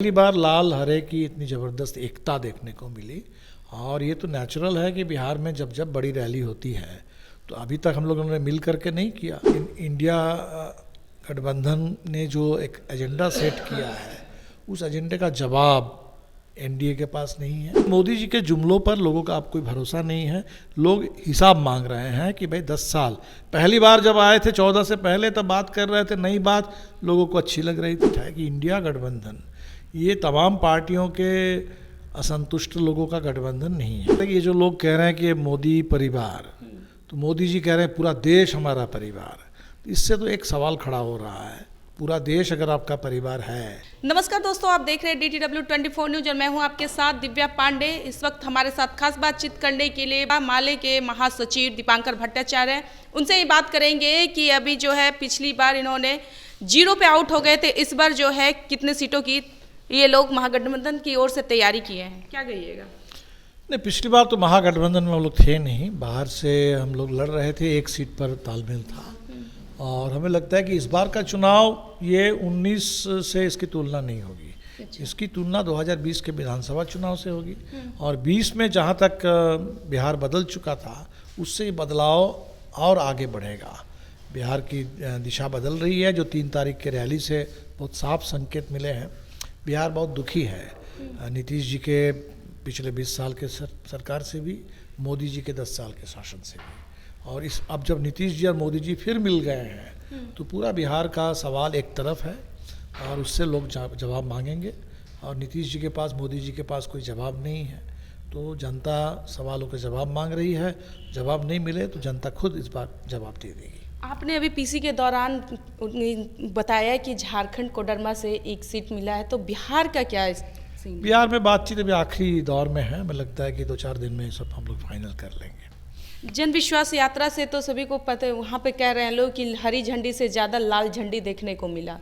पहली बार लाल हरे की इतनी ज़बरदस्त एकता देखने को मिली। और ये तो नेचुरल है कि बिहार में जब जब बड़ी रैली होती है तो अभी तक हम लोगों ने मिल करके नहीं किया। इंडिया गठबंधन ने जो एक एजेंडा सेट किया है उस एजेंडे का जवाब एनडीए के पास नहीं है। मोदी जी के जुमलों पर लोगों का अब कोई भरोसा नहीं है। लोग हिसाब मांग रहे हैं कि भाई 10 साल पहली बार जब आए थे 14 से पहले तब बात कर रहे थे, नई बात लोगों को अच्छी लग रही थी कि इंडिया गठबंधन ये तमाम पार्टियों के असंतुष्ट लोगों का गठबंधन नहीं है। ये जो लोग कह रहे हैं कि ये मोदी परिवार, तो मोदी जी कह रहे हैं पूरा देश हमारा परिवार। इससे तो एक सवाल खड़ा हो रहा है, पूरा देश अगर आपका परिवार है। नमस्कार दोस्तों, आप देख रहे हैं DTW 24 न्यूज और मैं हूं आपके साथ दिव्या पांडे। इस वक्त हमारे साथ खास बातचीत करने के लिए माले के महासचिव दीपांकर भट्टाचार्य हैं। उनसे ये बात करेंगे कि अभी जो है पिछली बार इन्होंने 0 पे आउट हो गए थे, इस बार जो है कितने सीटों की ये लोग महागठबंधन की ओर से तैयारी किए हैं, क्या कहिएगा? नहीं, पिछली बार तो महागठबंधन में हम लोग थे नहीं, बाहर से हम लोग लड़ रहे थे, एक सीट पर तालमेल था। और हमें लगता है कि इस बार का चुनाव ये 19 से इसकी तुलना नहीं होगी। इसकी तुलना 2020 के विधानसभा चुनाव से होगी। और 20 में जहाँ तक बिहार बदल चुका था उससे ये बदलाव और आगे बढ़ेगा। बिहार की दिशा बदल रही है, जो 3 तारीख के रैली से बहुत साफ संकेत मिले हैं। बिहार बहुत दुखी है नीतीश जी के पिछले 20 साल के सरकार से भी, मोदी जी के 10 साल के शासन से भी। और इस अब जब नीतीश जी और मोदी जी फिर मिल गए हैं तो पूरा बिहार का सवाल एक तरफ है और उससे लोग जवाब मांगेंगे। और नीतीश जी के पास, मोदी जी के पास कोई जवाब नहीं है, तो जनता सवालों के जवाब मांग रही है। जवाब नहीं मिले तो जनता खुद इस बार जवाब दे देगी। आपने अभी पीसी के दौरान बताया कि झारखंड कोडरमा से एक सीट मिला है, तो बिहार का क्या सीन? बिहार में बातचीत अभी आखिरी दौर में है। हमें लगता है कि 2-4 दिन में सब हम लोग फाइनल कर लेंगे। जन विश्वास यात्रा से तो सभी को पता है, वहाँ पे कह रहे हैं लोग कि हरी झंडी से ज़्यादा लाल झंडी देखने को मिला।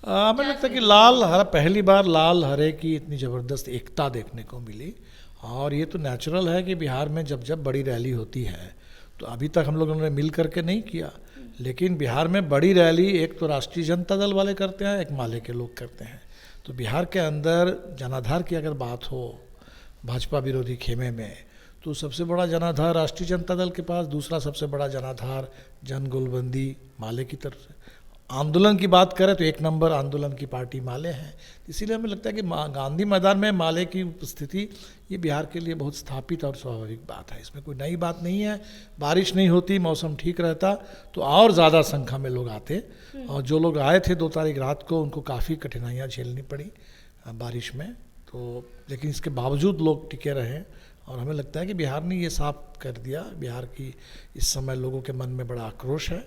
हमें लगता है कि लाल हरा, पहली बार लाल हरे की इतनी ज़बरदस्त एकता देखने को मिली। और ये तो नेचुरल है कि बिहार में जब जब बड़ी रैली होती है तो अभी तक हम लोगों ने मिल करके नहीं किया, लेकिन बिहार में बड़ी रैली एक तो राष्ट्रीय जनता दल वाले करते हैं, एक माले के लोग करते हैं। तो बिहार के अंदर जनाधार की अगर बात हो भाजपा विरोधी खेमे में, तो सबसे बड़ा जनाधार राष्ट्रीय जनता दल के पास, दूसरा सबसे बड़ा जनाधार जन गोलबंदी माले की तरफ से। आंदोलन की बात करें तो 1 नंबर आंदोलन की पार्टी माले हैं। इसीलिए हमें लगता है कि गांधी मैदान में माले की उपस्थिति ये बिहार के लिए बहुत स्थापित और स्वाभाविक बात है। इसमें कोई नई बात नहीं है। बारिश नहीं होती, मौसम ठीक रहता तो और ज़्यादा संख्या में लोग आते। और जो लोग आए थे 2 तारीख रात को, उनको काफ़ी कठिनाइयाँ झेलनी पड़ी बारिश में, तो लेकिन इसके बावजूद लोग टिके रहे। और हमें लगता है कि बिहार ने ये साफ कर दिया। बिहार की इस समय लोगों के मन में बड़ा आक्रोश है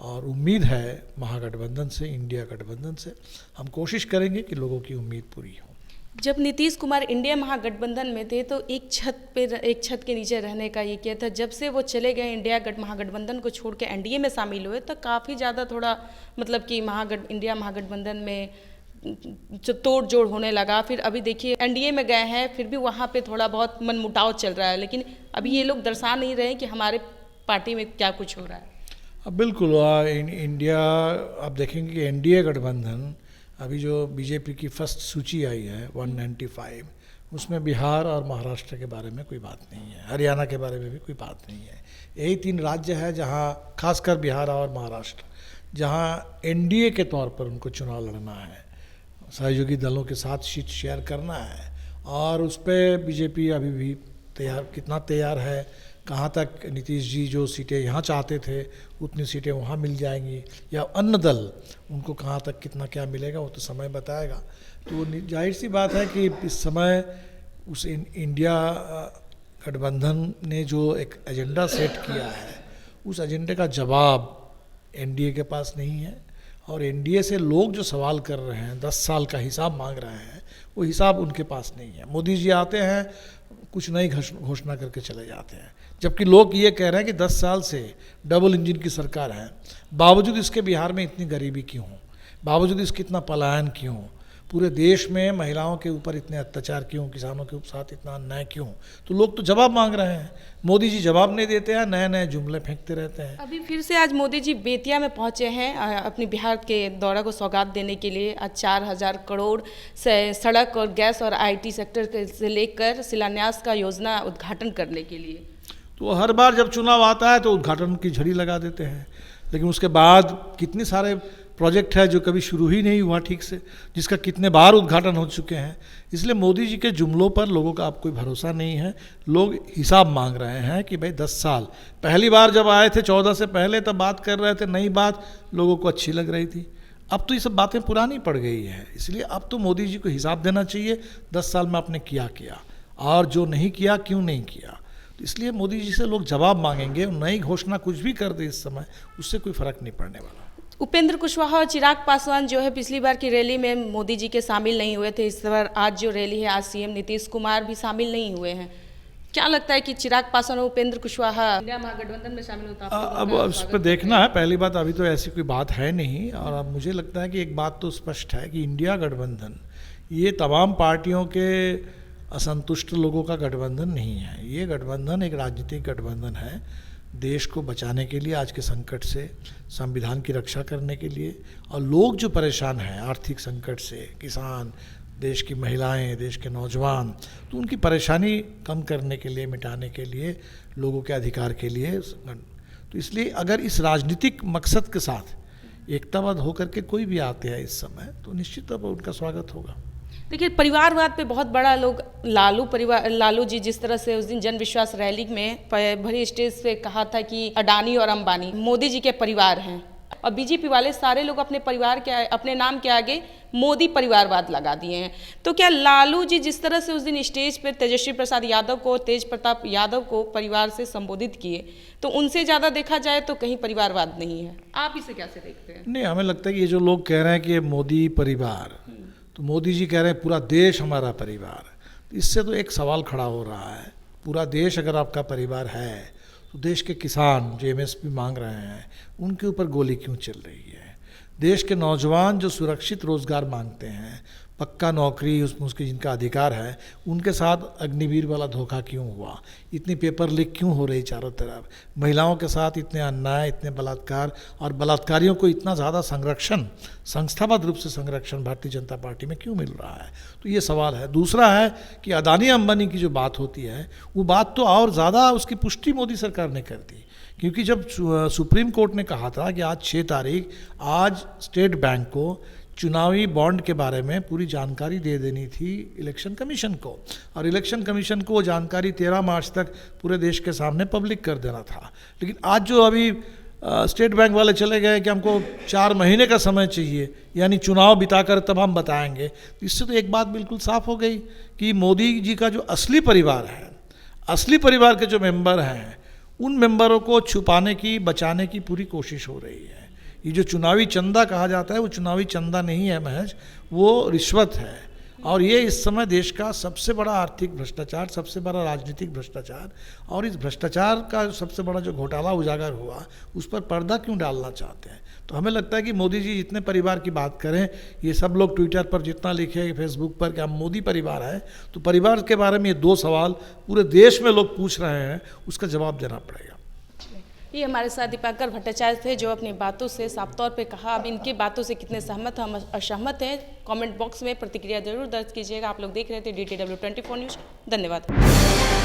और उम्मीद है महागठबंधन से, इंडिया गठबंधन से। हम कोशिश करेंगे कि लोगों की उम्मीद पूरी हो। जब नीतीश कुमार इंडिया महागठबंधन में थे तो एक छत के नीचे रहने का ये किया था। जब से वो चले गए इंडिया महागठबंधन को छोड़ के एनडीए में शामिल हुए तो काफ़ी ज़्यादा थोड़ा मतलब कि इंडिया महागठबंधन में तोड़ जोड़ होने लगा। फिर अभी देखिए एनडीए में गए हैं, फिर भी वहाँ पे थोड़ा बहुत मनमुटाव चल रहा है। लेकिन अभी ये लोग दर्शा नहीं रहे कि हमारे पार्टी में क्या कुछ हो रहा है। अब बिल्कुल इंडिया, आप देखेंगे कि एनडीए गठबंधन अभी जो बीजेपी की फर्स्ट सूची आई है 195, उसमें बिहार और महाराष्ट्र के बारे में कोई बात नहीं है, हरियाणा के बारे में भी कोई बात नहीं है। यही 3 राज्य है जहां खासकर बिहार और महाराष्ट्र, जहां एनडीए के तौर पर उनको चुनाव लड़ना है, सहयोगी दलों के साथ सीट शेयर करना है। और उस पर बीजेपी अभी भी कितना तैयार है, कहाँ तक नीतीश जी जो सीटें यहाँ चाहते थे उतनी सीटें वहाँ मिल जाएंगी, या अन्य दल उनको कहाँ तक कितना क्या मिलेगा वो तो समय बताएगा। तो जाहिर सी बात है कि इस समय उस इंडिया गठबंधन ने जो एक एजेंडा सेट किया है उस एजेंडे का जवाब एनडीए के पास नहीं है। और एनडीए से लोग जो सवाल कर रहे हैं, 10 साल का हिसाब मांग रहे हैं, वो हिसाब उनके पास नहीं है। मोदी जी आते हैं, कुछ नई घोषणा करके चले जाते हैं, जबकि लोग ये कह रहे हैं कि 10 साल से डबल इंजन की सरकार है, बावजूद इसके बिहार में इतनी गरीबी क्यों हो, बावजूद इसके इतना पलायन क्यों हो, पूरे देश में महिलाओं के ऊपर इतने अत्याचार क्यों, किसानों के साथ इतना अन्याय क्यों? तो लोग तो जवाब मांग रहे हैं, मोदी जी जवाब नहीं देते हैं, नए नए जुमले फेंकते रहते हैं। अभी फिर से आज मोदी जी बेतिया में पहुंचे हैं अपनी बिहार के दौरा को सौगात देने के लिए। आज 4,000 करोड़ से सड़क और गैस और IT सेक्टर से लेकर शिलान्यास का योजना उद्घाटन करने के लिए। तो हर बार जब चुनाव आता है तो उद्घाटन की झड़ी लगा देते हैं, लेकिन उसके बाद कितने सारे प्रोजेक्ट है जो कभी शुरू ही नहीं हुआ ठीक से, जिसका कितने बार उद्घाटन हो चुके हैं। इसलिए मोदी जी के जुमलों पर लोगों का अब कोई भरोसा नहीं है। लोग हिसाब मांग रहे हैं कि भाई 10 साल पहली बार जब आए थे 14 से पहले तब बात कर रहे थे, नई बात लोगों को अच्छी लग रही थी। अब तो ये सब बातें पुरानी पड़ गई हैं। इसलिए अब तो मोदी जी को हिसाब देना चाहिए 10 साल में आपने क्या किया और जो नहीं किया क्यों नहीं किया। तो इसलिए मोदी जी से लोग जवाब मांगेंगे। नई घोषणा कुछ भी कर दे इस समय, उससे कोई फर्क नहीं पड़ने वाला। उपेंद्र कुशवाहा और चिराग पासवान जो है पिछली बार की रैली में मोदी जी के शामिल नहीं हुए थे। इस बार आज जो रैली है, आज CM नीतीश कुमार भी शामिल नहीं हुए हैं। क्या लगता है कि चिराग पासवान और उपेंद्र कुशवाहा इंडिया महागठबंधन में शामिल होता है? अब उस पर देखना है। पहली बात, अभी तो ऐसी कोई बात है नहीं। और अब मुझे लगता है कि एक बात तो स्पष्ट है कि इंडिया गठबंधन ये तमाम पार्टियों के असंतुष्ट लोगों का गठबंधन नहीं है। ये गठबंधन एक राजनीतिक गठबंधन है, देश को बचाने के लिए, आज के संकट से, संविधान की रक्षा करने के लिए। और लोग जो परेशान हैं आर्थिक संकट से, किसान, देश की महिलाएं, देश के नौजवान, तो उनकी परेशानी कम करने के लिए, मिटाने के लिए, लोगों के अधिकार के लिए। तो इसलिए अगर इस राजनीतिक मकसद के साथ एकताबद्ध होकर के कोई भी आते हैं इस समय, तो निश्चित तौर पर उनका स्वागत होगा। देखिए, परिवारवाद पे बहुत बड़ा लोग लालू जी जिस तरह से उस दिन जन विश्वास रैली में भरी स्टेज पे कहा था कि अडानी और अंबानी मोदी जी के परिवार हैं, और बीजेपी वाले सारे लोग अपने परिवार के, अपने नाम के आगे मोदी परिवारवाद लगा दिए हैं। तो क्या लालू जी जिस तरह से उस दिन स्टेज पे तेजस्वी प्रसाद यादव को, तेज प्रताप यादव को परिवार से संबोधित किए, तो उनसे ज़्यादा देखा जाए तो कहीं परिवारवाद नहीं है? आप इसे कैसे देखते हैं? नहीं, हमें लगता है कि ये जो लोग कह रहे हैं कि ये मोदी परिवार, तो मोदी जी कह रहे हैं पूरा देश हमारा परिवार। इससे तो एक सवाल खड़ा हो रहा है, पूरा देश अगर आपका परिवार है तो देश के किसान जो MSP मांग रहे हैं उनके ऊपर गोली क्यों चल रही है? देश के नौजवान जो सुरक्षित रोज़गार मांगते हैं, पक्का नौकरी, उसमें उसके जिनका अधिकार है, उनके साथ अग्निवीर वाला धोखा क्यों हुआ? इतनी पेपर लीक क्यों हो रही चारों तरफ? महिलाओं के साथ इतने अन्याय, इतने बलात्कार, और बलात्कारियों को इतना ज़्यादा संरक्षण, संस्थाबद्ध रूप से संरक्षण भारतीय जनता पार्टी में क्यों मिल रहा है? तो ये सवाल है। दूसरा है कि अदानी अंबानी की जो बात होती है, वो बात तो और ज़्यादा उसकी पुष्टि मोदी सरकार ने कर दी, क्योंकि जब सुप्रीम कोर्ट ने कहा था कि आज 6 तारीख, आज स्टेट बैंक को चुनावी बॉन्ड के बारे में पूरी जानकारी दे देनी थी इलेक्शन कमीशन को, और इलेक्शन कमीशन को वो जानकारी 13 मार्च तक पूरे देश के सामने पब्लिक कर देना था। लेकिन आज जो अभी स्टेट बैंक वाले चले गए कि हमको 4 महीने का समय चाहिए, यानी चुनाव बिताकर तब हम बताएंगे, तो इससे तो एक बात बिल्कुल साफ हो गई कि मोदी जी का जो असली परिवार है, असली परिवार के जो मेंबर हैं, उन मेंबरों को छुपाने की, बचाने की पूरी कोशिश हो रही है। ये जो चुनावी चंदा कहा जाता है, वो चुनावी चंदा नहीं है महज, वो रिश्वत है। और ये इस समय देश का सबसे बड़ा आर्थिक भ्रष्टाचार, सबसे बड़ा राजनीतिक भ्रष्टाचार, और इस भ्रष्टाचार का सबसे बड़ा जो घोटाला उजागर हुआ, उस पर पर्दा क्यों डालना चाहते हैं? तो हमें लगता है कि मोदी जी जितने परिवार की बात करें, ये सब लोग ट्विटर पर जितना लिखे, फेसबुक पर कि हम मोदी परिवार है, तो परिवार के बारे में ये 2 सवाल पूरे देश में लोग पूछ रहे हैं, उसका जवाब देना पड़ेगा। ये हमारे साथ दीपांकर भट्टाचार्य थे, जो अपनी बातों से साफ तौर पे कहा। अब इनकी बातों से कितने सहमत हम असहमत हैं, कमेंट बॉक्स में प्रतिक्रिया जरूर दर्ज कीजिएगा। आप लोग देख रहे थे DTW 24 न्यूज़। धन्यवाद।